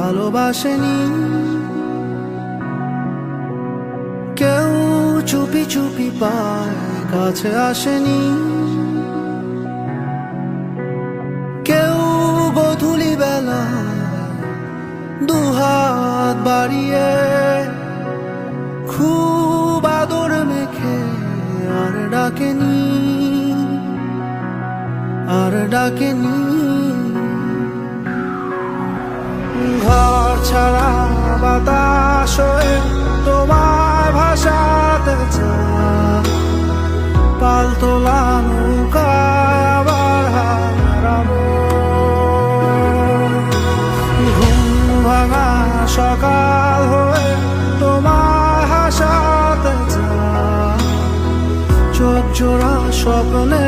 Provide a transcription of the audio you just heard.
ভালোবাসেনি, কেউ চুপি চুপি পায় কাছে আসেনি, কেউ গধূলি বেলা দুহাত বাড়িয়ে খুব আদর মেখে আর ডাকেনি, আর ডাকেনি। ঘর ছাড়া বাতাস হয়ে তোমার ভাষাতে চায়, পালতোলা নৌকায় আবার হারাবো। ঘুম ভাঙা সকাল হয়ে তোমার হাসাতে চায়, চোখ জোড়া স্বপ্নে